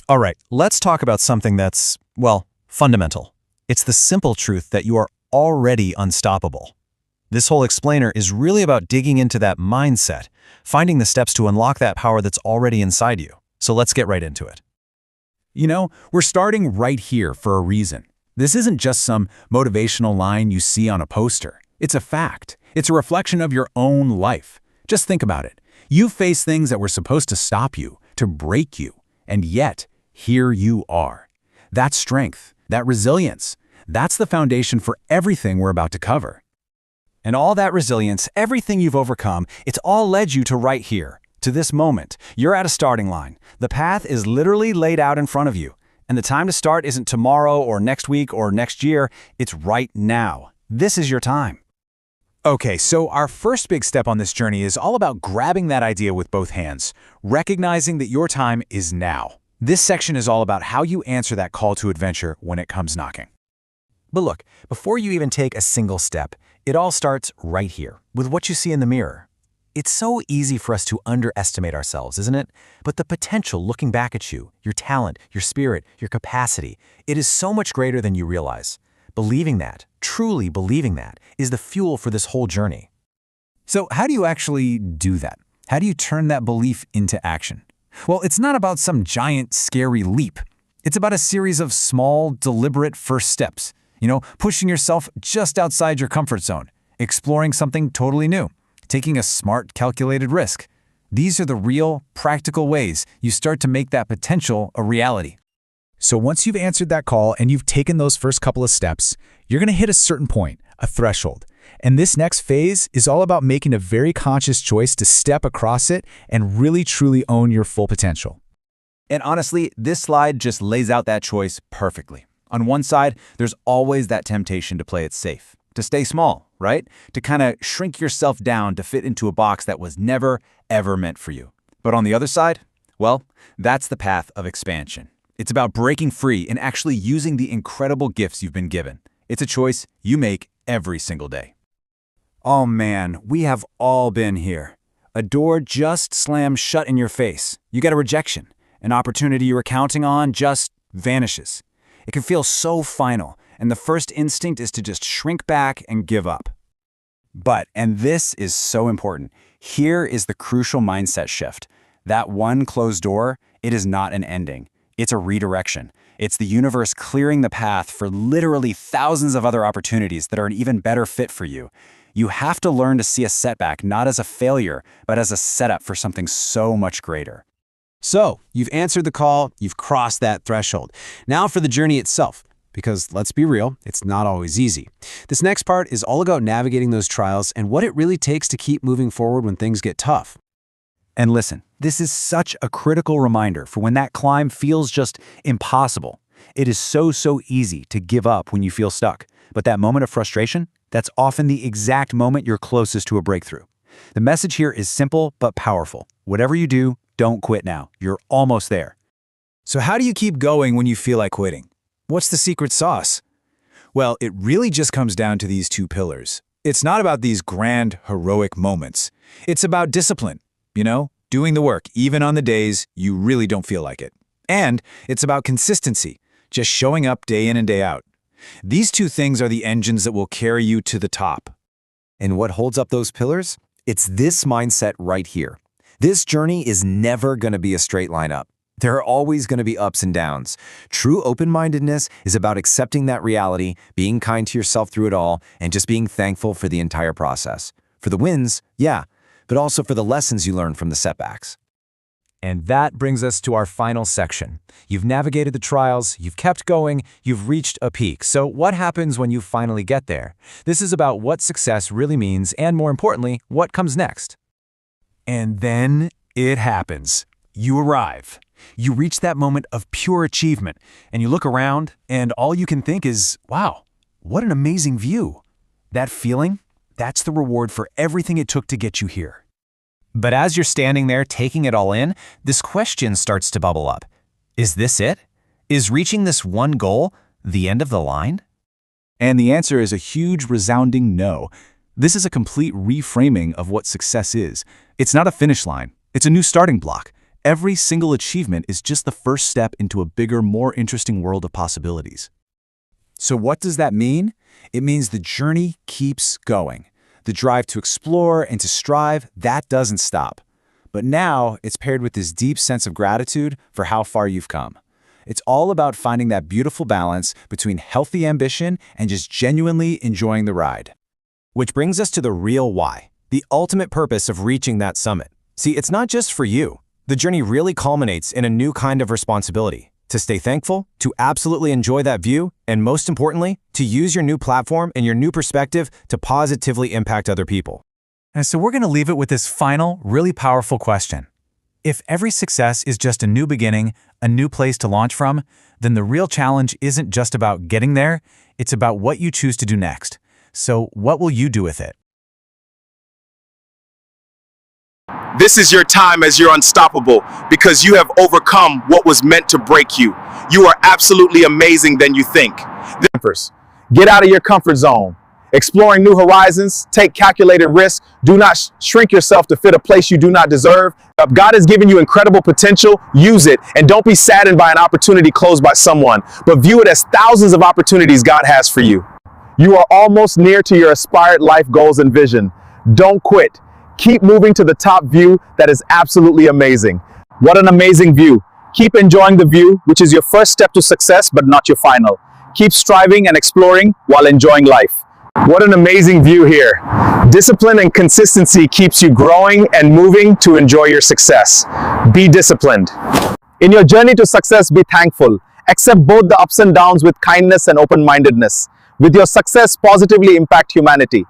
All right, let's talk about something that's, well, fundamental. It's the simple truth that you are already unstoppable. This whole explainer is really about digging into that mindset, finding the steps to unlock that power that's already inside you. So let's get right into it. You know, we're starting right here for a reason. This isn't just some motivational line you see on a poster. It's a fact. It's a reflection of your own life. Just think about it. You face things that were supposed to stop you, to break you, and yet, here you are. That strength, that resilience, that's the foundation for everything we're about to cover. And all that resilience, everything you've overcome, it's all led you to right here, to this moment. You're at a starting line. The path is literally laid out in front of you. And the time to start isn't tomorrow or next week or next year, it's right now. This is your time. Okay, so our first big step on this journey is all about grabbing that idea with both hands, recognizing that your time is now. This section is all about how you answer that call to adventure when it comes knocking. But look, before you even take a single step, it all starts right here, with what you see in the mirror. It's so easy for us to underestimate ourselves, isn't it? But the potential looking back at you, your talent, your spirit, your capacity, it is so much greater than you realize. Believing that, truly believing that, is the fuel for this whole journey. So how do you actually do that? How do you turn that belief into action? Well, it's not about some giant, scary leap. It's about a series of small, deliberate first steps. Pushing yourself just outside your comfort zone, exploring something totally new, taking a smart, calculated risk. These are the real, practical ways you start to make that potential a reality. So once you've answered that call and you've taken those first couple of steps, you're going to hit a certain point, a threshold. And this next phase is all about making a very conscious choice to step across it and really truly own your full potential. And honestly, this slide just lays out that choice perfectly. On one side, there's always that temptation to play it safe, to stay small, right? To kind of shrink yourself down to fit into a box that was never, ever meant for you. But on the other side, well, that's the path of expansion. It's about breaking free and actually using the incredible gifts you've been given. It's a choice you make every single day. Oh man, we have all been here. A door just slams shut in your face. You get a rejection. An opportunity you were counting on just vanishes. It can feel so final, and the first instinct is to just shrink back and give up. But, and this is so important, here is the crucial mindset shift. That one closed door, it is not an ending. It's a redirection. It's the universe clearing the path for literally thousands of other opportunities that are an even better fit for you. You have to learn to see a setback not as a failure, but as a setup for something so much greater. So, you've answered the call, you've crossed that threshold. Now for the journey itself, because let's be real, it's not always easy. This next part is all about navigating those trials and what it really takes to keep moving forward when things get tough. And listen, this is such a critical reminder for when that climb feels just impossible. It is so easy to give up when you feel stuck. But that moment of frustration, that's often the exact moment you're closest to a breakthrough. The message here is simple but powerful. Whatever you do, don't quit now. You're almost there. So how do you keep going when you feel like quitting? What's the secret sauce? Well, it really just comes down to these two pillars. It's not about these grand, heroic moments. It's about discipline, doing the work even on the days you really don't feel like it. And it's about consistency, just showing up day in and day out. These two things are the engines that will carry you to the top. And what holds up those pillars? It's this mindset right here. This journey is never going to be a straight line up. There are always going to be ups and downs. True open-mindedness is about accepting that reality, being kind to yourself through it all, and just being thankful for the entire process. For the wins, yeah, but also for the lessons you learn from the setbacks. And that brings us to our final section. You've navigated the trials, you've kept going, you've reached a peak. So what happens when you finally get there? This is about what success really means and, more importantly, what comes next. And then it happens. You arrive. You reach that moment of pure achievement, and you look around, and all you can think is, wow, what an amazing view. That feeling, that's the reward for everything it took to get you here. But as you're standing there taking it all in, this question starts to bubble up. Is this it? Is reaching this one goal the end of the line? And the answer is a huge, resounding no. This is a complete reframing of what success is. It's not a finish line. It's a new starting block. every single achievement is just the first step into a bigger, more interesting world of possibilities. So what does that mean? It means the journey keeps going. The drive to explore and to strive, that doesn't stop. But now it's paired with this deep sense of gratitude for how far you've come. It's all about finding that beautiful balance between healthy ambition and just genuinely enjoying the ride. Which brings us to the real why, the ultimate purpose of reaching that summit. See, it's not just for you. The journey really culminates in a new kind of responsibility. To stay thankful, to absolutely enjoy that view, and most importantly, to use your new platform and your new perspective to positively impact other people. And so we're going to leave it with this final, really powerful question. If every success is just a new beginning, a new place to launch from, then the real challenge isn't just about getting there, it's about what you choose to do next. So what will you do with it? This is your time as you're unstoppable because you have overcome what was meant to break you. You are absolutely amazing than you think. Get out of your comfort zone. Exploring new horizons, take calculated risks. Do not shrink yourself to fit a place you do not deserve. God has given you incredible potential. Use it, and don't be saddened by an opportunity closed by someone, but view it as thousands of opportunities God has for you. You are almost near to your aspired life goals and vision. Don't quit. Keep moving to the top view that is absolutely amazing. What an amazing view. Keep enjoying the view, which is your first step to success, but not your final. Keep striving and exploring while enjoying life. What an amazing view here. Discipline and consistency keeps you growing and moving to enjoy your success. Be disciplined. In your journey to success, be thankful. Accept both the ups and downs with kindness and open-mindedness. With your success, positively impact humanity.